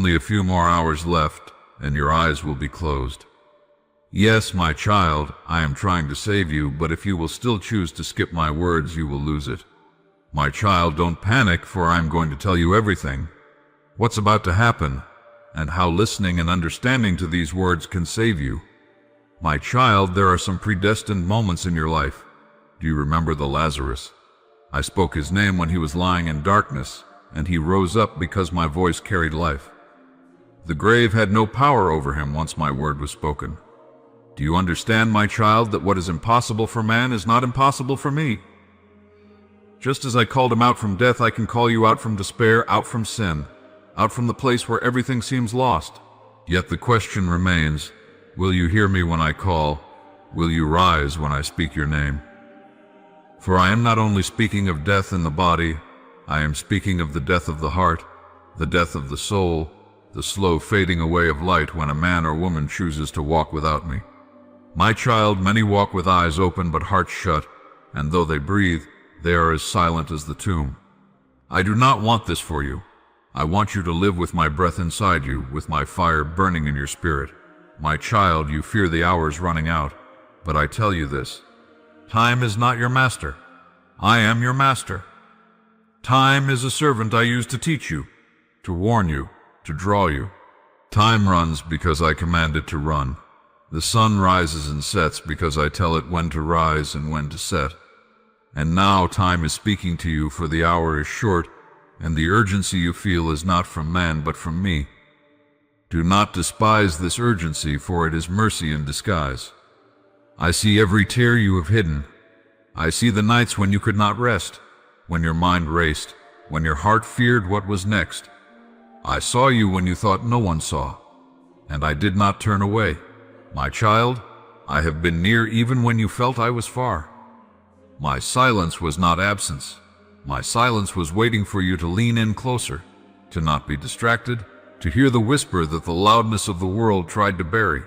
only a few more hours left, and your eyes will be closed. Yes, my child, I am trying to save you, but if you will still choose to skip my words, you will lose it. My child, don't panic, for I am going to tell you everything. What's about to happen, and how listening and understanding to these words can save you. My child, there are some predestined moments in your life. Do you remember the Lazarus? I spoke his name when he was lying in darkness, and he rose up because my voice carried life. The grave had no power over him once my word was spoken. Do you understand, my child, that what is impossible for man is not impossible for me? Just as I called him out from death, I can call you out from despair, out from sin, out from the place where everything seems lost. Yet the question remains, will you hear me when I call? Will you rise when I speak your name? For I am not only speaking of death in the body, I am speaking of the death of the heart, the death of the soul, the slow fading away of light when a man or woman chooses to walk without me. My child, many walk with eyes open but hearts shut, and though they breathe, they are as silent as the tomb. I do not want this for you. I want you to live with my breath inside you, with my fire burning in your spirit. My child, you fear the hours running out, but I tell you this. Time is not your master. I am your master. Time is a servant I use to teach you, to warn you, to draw you. Time runs because I command it to run. The sun rises and sets because I tell it when to rise and when to set. And now time is speaking to you, for the hour is short, and the urgency you feel is not from man but from me. Do not despise this urgency, for it is mercy in disguise. I see every tear you have hidden. I see the nights when you could not rest, when your mind raced, when your heart feared what was next. I saw you when you thought no one saw, and I did not turn away. My child, I have been near even when you felt I was far. My silence was not absence. My silence was waiting for you to lean in closer, to not be distracted, to hear the whisper that the loudness of the world tried to bury.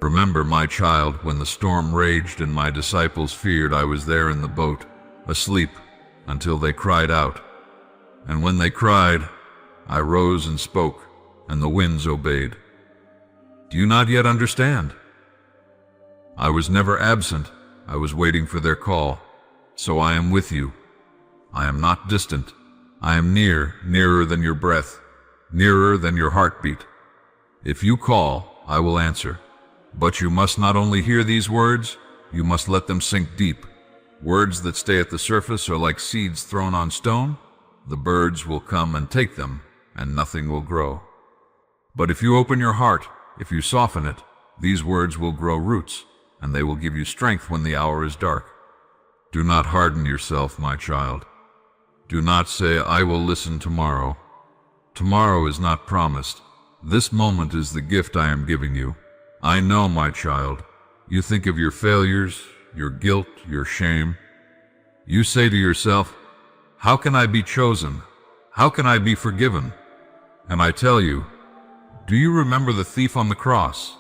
Remember, my child, when the storm raged and my disciples feared, I was there in the boat, asleep, until they cried out. And when they cried, I rose and spoke, and the winds obeyed. Do you not yet understand? I was never absent. I was waiting for their call. So I am with you. I am not distant. I am near, nearer than your breath, nearer than your heartbeat. If you call, I will answer. But you must not only hear these words, you must let them sink deep. Words that stay at the surface are like seeds thrown on stone. The birds will come and take them, and nothing will grow. But if you open your heart, if you soften it, these words will grow roots, and they will give you strength when the hour is dark. Do not harden yourself, my child. Do not say, I will listen tomorrow. Tomorrow is not promised. This moment is the gift I am giving you. I know, my child. You think of your failures, your guilt, your shame. You say to yourself, how can I be chosen? How can I be forgiven? And I tell you, do you remember the thief on the cross?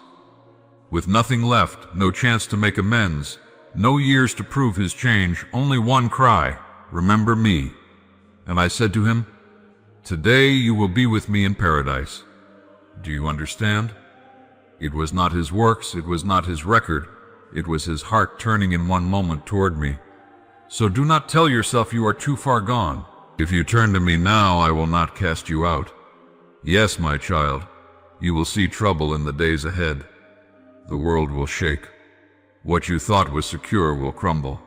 With nothing left, no chance to make amends, no years to prove his change, only one cry, remember me. And I said to him, today you will be with me in paradise. Do you understand? It was not his works, it was not his record, it was his heart turning in one moment toward me. So do not tell yourself you are too far gone. If you turn to me now, I will not cast you out. Yes, my child, you will see trouble in the days ahead. The world will shake. What you thought was secure will crumble.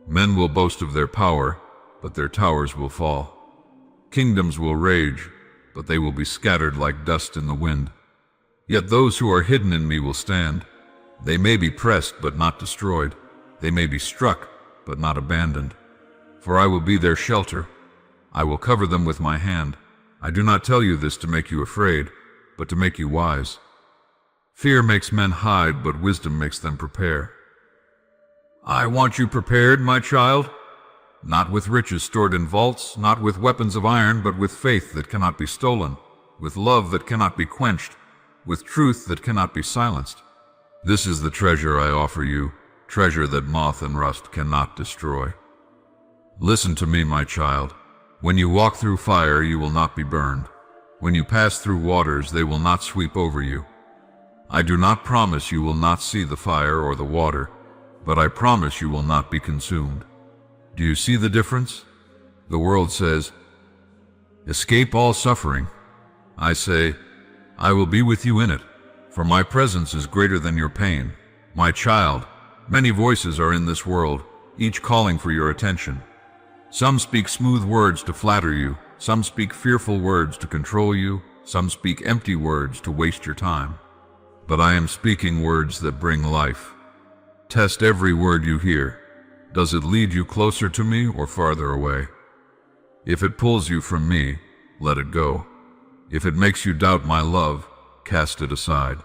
Men will boast of their power, but their towers will fall. Kingdoms will rage, but they will be scattered like dust in the wind. Yet those who are hidden in me will stand. They may be pressed, but not destroyed. They may be struck, but not abandoned. For I will be their shelter. I will cover them with my hand. I do not tell you this to make you afraid, but to make you wise. Fear makes men hide, but wisdom makes them prepare. I want you prepared, my child, not with riches stored in vaults, not with weapons of iron, but with faith that cannot be stolen, with love that cannot be quenched, with truth that cannot be silenced. This is the treasure I offer you, treasure that moth and rust cannot destroy. Listen to me, my child. When you walk through fire, you will not be burned. When you pass through waters, they will not sweep over you. I do not promise you will not see the fire or the water, but I promise you will not be consumed. Do you see the difference? The world says, escape all suffering. I say, I will be with you in it, for my presence is greater than your pain. My child, many voices are in this world, each calling for your attention. Some speak smooth words to flatter you, some speak fearful words to control you, some speak empty words to waste your time. But I am speaking words that bring life. Test every word you hear. Does it lead you closer to me or farther away? If it pulls you from me, let it go. If it makes you doubt my love, cast it aside.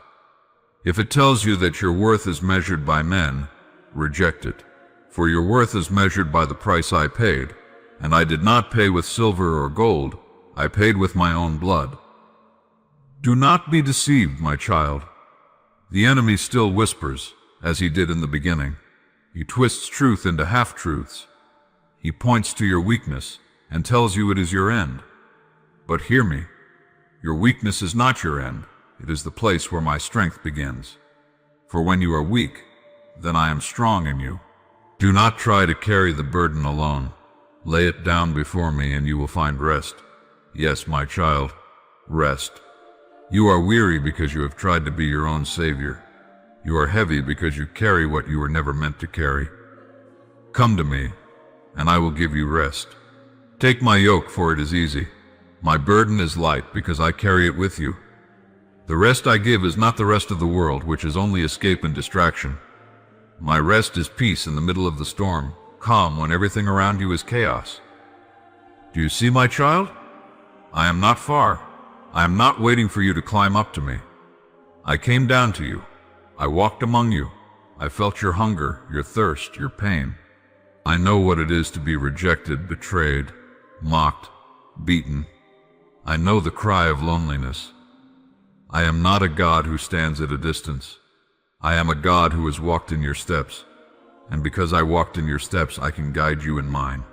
If it tells you that your worth is measured by men, reject it. For your worth is measured by the price I paid, and I did not pay with silver or gold, I paid with my own blood. Do not be deceived, my child. The enemy still whispers, as he did in the beginning. He twists truth into half-truths. He points to your weakness and tells you it is your end. But hear me, your weakness is not your end. It is the place where my strength begins. For when you are weak, then I am strong in you. Do not try to carry the burden alone. Lay it down before me and you will find rest. Yes, my child, rest. You are weary because you have tried to be your own savior. You are heavy because you carry what you were never meant to carry. Come to me, and I will give you rest. Take my yoke, for it is easy. My burden is light because I carry it with you. The rest I give is not the rest of the world, which is only escape and distraction. My rest is peace in the middle of the storm, calm when everything around you is chaos. Do you see, my child? I am not far. I am not waiting for you to climb up to me. I came down to you. I walked among you. I felt your hunger, your thirst, your pain. I know what it is to be rejected, betrayed, mocked, beaten. I know the cry of loneliness. I am not a God who stands at a distance. I am a God who has walked in your steps, and because I walked in your steps, I can guide you in mine.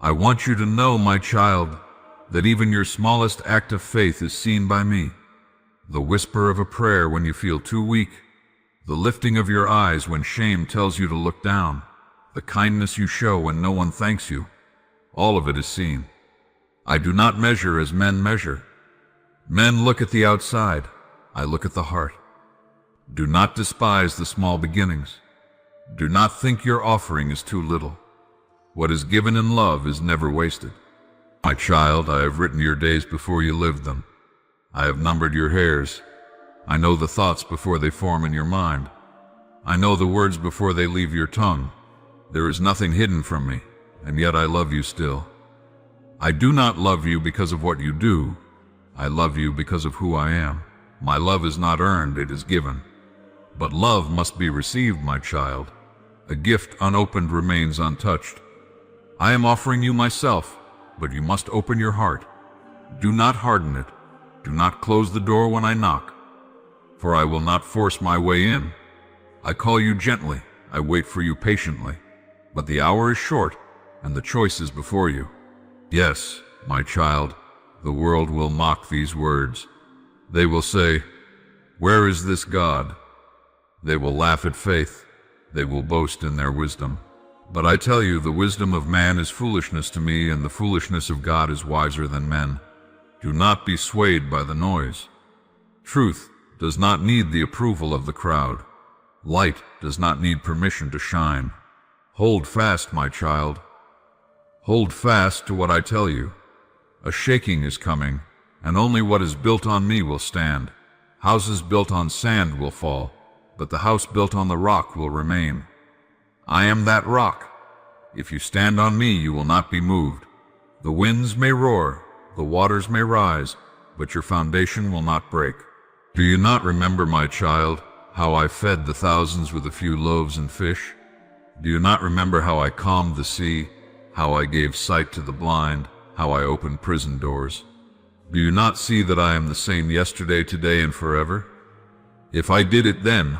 I want you to know, my child, that even your smallest act of faith is seen by me. The whisper of a prayer when you feel too weak, the lifting of your eyes when shame tells you to look down, the kindness you show when no one thanks you, all of it is seen. I do not measure as men measure. Men look at the outside, I look at the heart. Do not despise the small beginnings. Do not think your offering is too little. What is given in love is never wasted. My child, I have written your days before you lived them. I have numbered your hairs. I know the thoughts before they form in your mind. I know the words before they leave your tongue. There is nothing hidden from me, and yet I love you still. I do not love you because of what you do. I love you because of who I am. My love is not earned, it is given. But love must be received, my child. A gift unopened remains untouched. I am offering you myself, but you must open your heart. Do not harden it. Do not close the door when I knock, for I will not force my way in. I call you gently, I wait for you patiently. But the hour is short, and the choice is before you. Yes, my child, the world will mock these words. They will say, where is this God? They will laugh at faith. They will boast in their wisdom. But I tell you, the wisdom of man is foolishness to me, and the foolishness of God is wiser than men. Do not be swayed by the noise. Truth does not need the approval of the crowd. Light does not need permission to shine. Hold fast, my child. Hold fast to what I tell you. A shaking is coming, and only what is built on me will stand. Houses built on sand will fall, but the house built on the rock will remain. I am that rock. If you stand on me, you will not be moved. The winds may roar, the waters may rise, but your foundation will not break. Do you not remember, my child, how I fed the thousands with a few loaves and fish? Do you not remember how I calmed the sea, how I gave sight to the blind, how I opened prison doors? Do you not see that I am the same yesterday, today, and forever? If I did it then,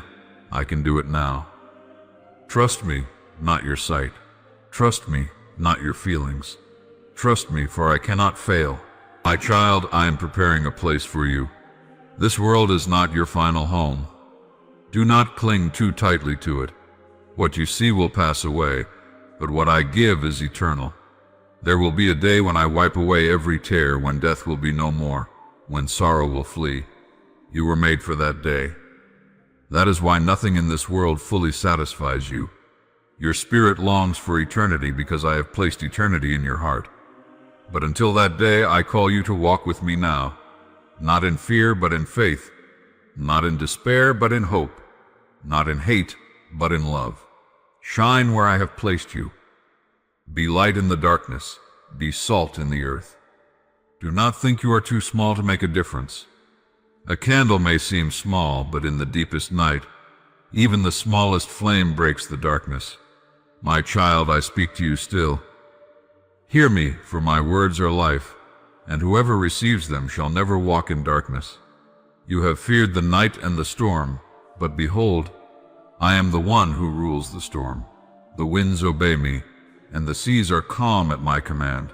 I can do it now. Trust me, not your sight. Trust me, not your feelings. Trust me, for I cannot fail. My child, I am preparing a place for you. This world is not your final home. Do not cling too tightly to it. What you see will pass away, but what I give is eternal. There will be a day when I wipe away every tear, when death will be no more, when sorrow will flee. You were made for that day. That is why nothing in this world fully satisfies you. Your spirit longs for eternity because I have placed eternity in your heart. But until that day, I call you to walk with me now, not in fear but in faith, not in despair but in hope, not in hate but in love. Shine where I have placed you. Be light in the darkness, be salt in the earth. Do not think you are too small to make a difference. A candle may seem small, but in the deepest night, even the smallest flame breaks the darkness. My child, I speak to you still. Hear me, for my words are life, and whoever receives them shall never walk in darkness. You have feared the night and the storm, but behold, I am the one who rules the storm. The winds obey me, and the seas are calm at my command.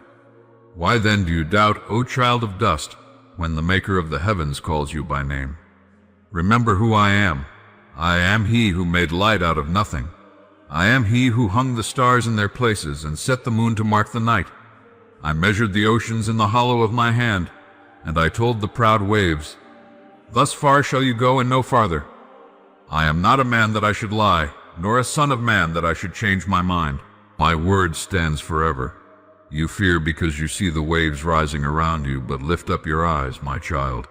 Why then do you doubt, O child of dust, when the Maker of the heavens calls you by name? Remember who I am. I am he who made light out of nothing. I am he who hung the stars in their places and set the moon to mark the night. I measured the oceans in the hollow of my hand, and I told the proud waves, thus far shall you go and no farther. I am not a man that I should lie, nor a son of man that I should change my mind. My word stands forever. You fear because you see the waves rising around you, but lift up your eyes, my child.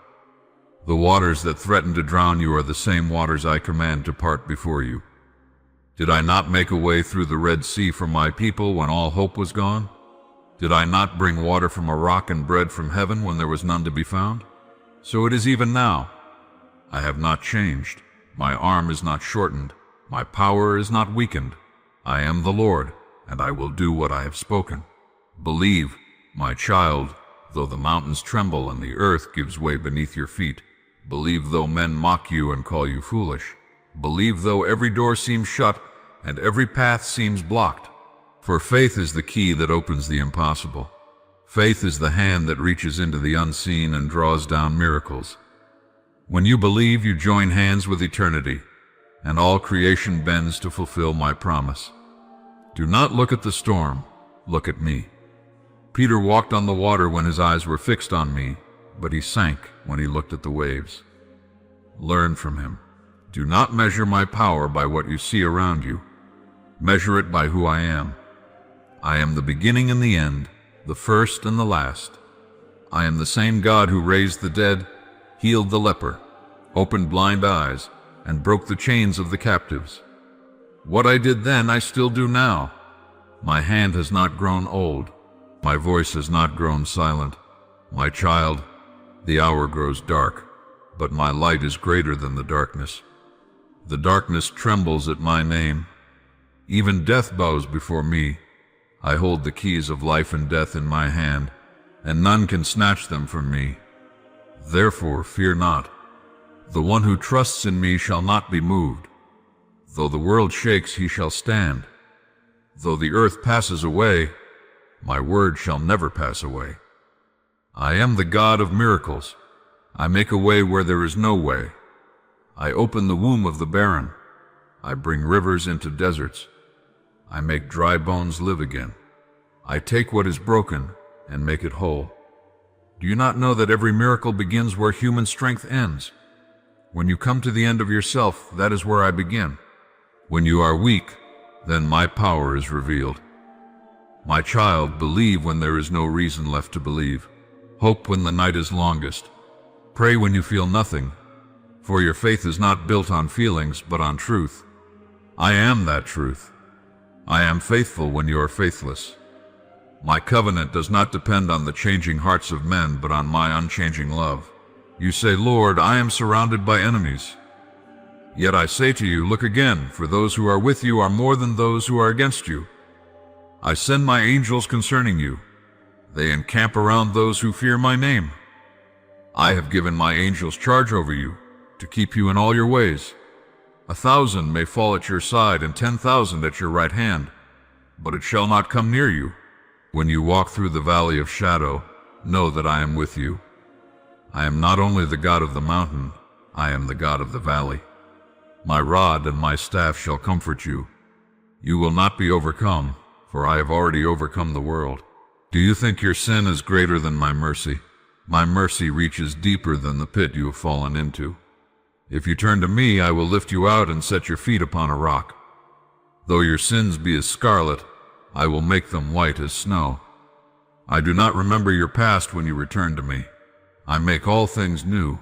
The waters that threaten to drown you are the same waters I command to part before you. Did I not make a way through the Red Sea for my people when all hope was gone? Did I not bring water from a rock and bread from heaven when there was none to be found? So it is even now. I have not changed. My arm is not shortened. My power is not weakened. I am the Lord, and I will do what I have spoken. Believe, my child, though the mountains tremble and the earth gives way beneath your feet. Believe though men mock you and call you foolish. Believe though every door seems shut and every path seems blocked. For faith is the key that opens the impossible. Faith is the hand that reaches into the unseen and draws down miracles. When you believe, you join hands with eternity, and all creation bends to fulfill my promise. Do not look at the storm, look at me. Peter walked on the water when his eyes were fixed on me, but he sank when he looked at the waves. Learn from him. Do not measure my power by what you see around you. Measure it by who I am. I am the beginning and the end, the first and the last. I am the same God who raised the dead, healed the leper, opened blind eyes, and broke the chains of the captives. What I did then, I still do now. My hand has not grown old. My voice has not grown silent. My child, the hour grows dark, but my light is greater than the darkness. The darkness trembles at my name. Even death bows before me. I hold the keys of life and death in my hand, and none can snatch them from me. Therefore fear not. The one who trusts in me shall not be moved. Though the world shakes, he shall stand. Though the earth passes away, my word shall never pass away. I am the God of miracles. I make a way where there is no way. I open the womb of the barren. I bring rivers into deserts. I make dry bones live again. I take what is broken and make it whole. Do you not know that every miracle begins where human strength ends? When you come to the end of yourself, that is where I begin. When you are weak, then my power is revealed. My child, believe when there is no reason left to believe. Hope when the night is longest. Pray when you feel nothing, for your faith is not built on feelings, but on truth. I am that truth. I am faithful when you are faithless. My covenant does not depend on the changing hearts of men, but on my unchanging love. You say, Lord, I am surrounded by enemies. Yet I say to you, look again, for those who are with you are more than those who are against you. I send my angels concerning you. They encamp around those who fear my name. I have given my angels charge over you, to keep you in all your ways. 1,000 may fall at your side and 10,000 at your right hand, but it shall not come near you. When you walk through the valley of shadow, know that I am with you. I am not only the God of the mountain, I am the God of the valley. My rod and my staff shall comfort you. You will not be overcome, for I have already overcome the world. Do you think your sin is greater than my mercy? My mercy reaches deeper than the pit you have fallen into. If you turn to me, I will lift you out and set your feet upon a rock. Though your sins be as scarlet, I will make them white as snow. I do not remember your past when you return to me. I make all things new.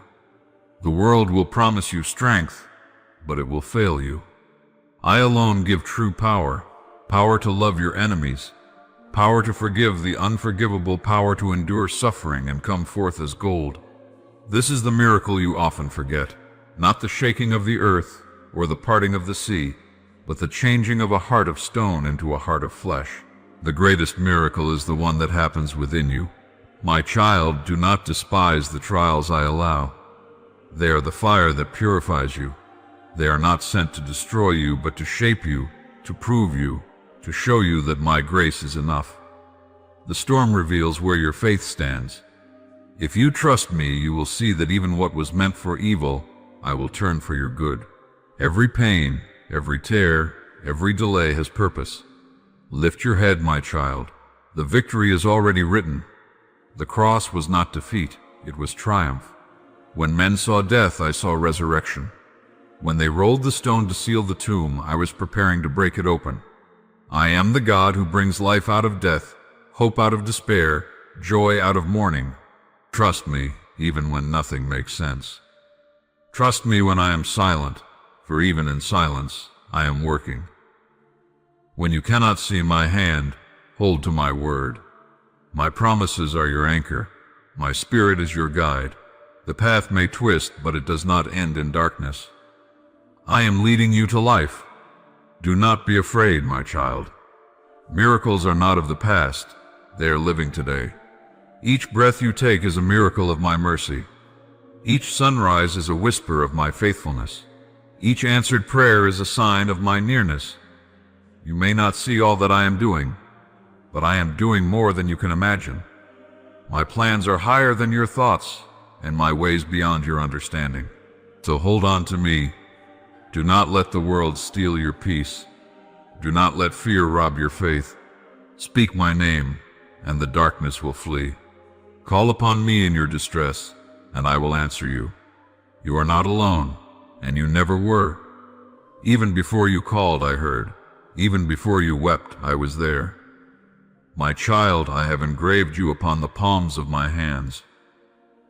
The world will promise you strength, but it will fail you. I alone give true power, power to love your enemies, power to forgive the unforgivable, power to endure suffering and come forth as gold. This is the miracle you often forget, not the shaking of the earth or the parting of the sea, but the changing of a heart of stone into a heart of flesh. The greatest miracle is the one that happens within you. My child, do not despise the trials I allow. They are the fire that purifies you. They are not sent to destroy you, but to shape you, to prove you, to show you that my grace is enough. The storm reveals where your faith stands. If you trust me, you will see that even what was meant for evil, I will turn for your good. Every pain, every tear, every delay has purpose. Lift your head, my child. The victory is already written. The cross was not defeat, it was triumph. When men saw death, I saw resurrection. When they rolled the stone to seal the tomb, I was preparing to break it open. I am the God who brings life out of death, hope out of despair, joy out of mourning. Trust me, even when nothing makes sense. Trust me when I am silent, for even in silence, I am working. When you cannot see my hand, hold to my word. My promises are your anchor. My spirit is your guide. The path may twist, but it does not end in darkness. I am leading you to life. Do not be afraid, my child. Miracles are not of the past. They are living today. Each breath you take is a miracle of my mercy. Each sunrise is a whisper of my faithfulness. Each answered prayer is a sign of my nearness. You may not see all that I am doing, but I am doing more than you can imagine. My plans are higher than your thoughts, and my ways beyond your understanding. So hold on to me. Do not let the world steal your peace. Do not let fear rob your faith. Speak my name, and the darkness will flee. Call upon me in your distress, and I will answer you. You are not alone, and you never were. Even before you called, I heard. Even before you wept, I was there. My child, I have engraved you upon the palms of my hands.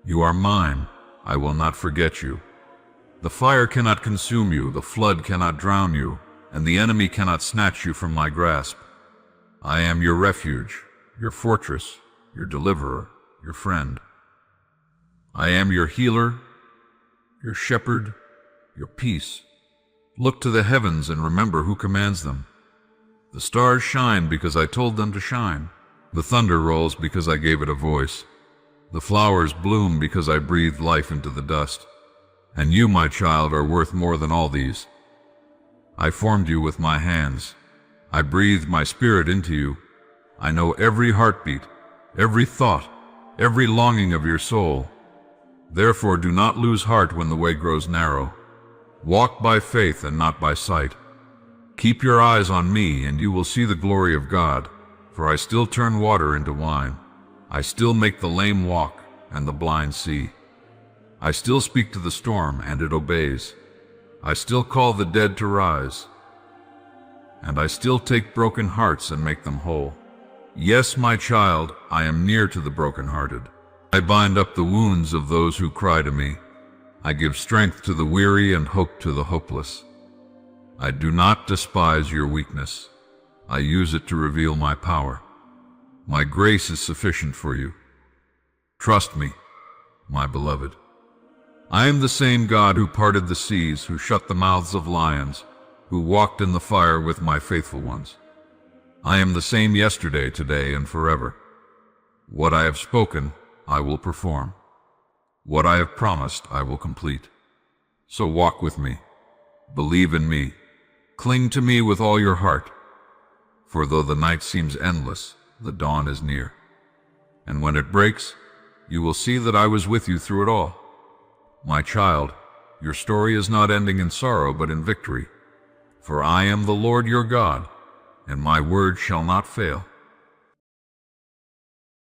You are mine. I will not forget you. The fire cannot consume you, the flood cannot drown you, and the enemy cannot snatch you from my grasp. I am your refuge, your fortress, your deliverer, your friend. I am your healer, your shepherd, your peace. Look to the heavens and remember who commands them. The stars shine because I told them to shine. The thunder rolls because I gave it a voice. The flowers bloom because I breathed life into the dust. And you, my child, are worth more than all these. I formed you with my hands. I breathed my spirit into you. I know every heartbeat, every thought, every longing of your soul. Therefore, do not lose heart when the way grows narrow. Walk by faith and not by sight. Keep your eyes on me, and you will see the glory of God, for I still turn water into wine. I still make the lame walk and the blind see. I still speak to the storm, and it obeys. I still call the dead to rise, and I still take broken hearts and make them whole. Yes, my child, I am near to the brokenhearted. I bind up the wounds of those who cry to me. I give strength to the weary and hope to the hopeless. I do not despise your weakness. I use it to reveal my power. My grace is sufficient for you. Trust me, my beloved. I am the same God who parted the seas, who shut the mouths of lions, who walked in the fire with my faithful ones. I am the same yesterday, today, and forever. What I have spoken, I will perform. What I have promised, I will complete. So walk with me. Believe in me. Cling to me with all your heart. For though the night seems endless, the dawn is near. And when it breaks, you will see that I was with you through it all. My child, your story is not ending in sorrow but in victory. For I am the Lord your God, and my word shall not fail.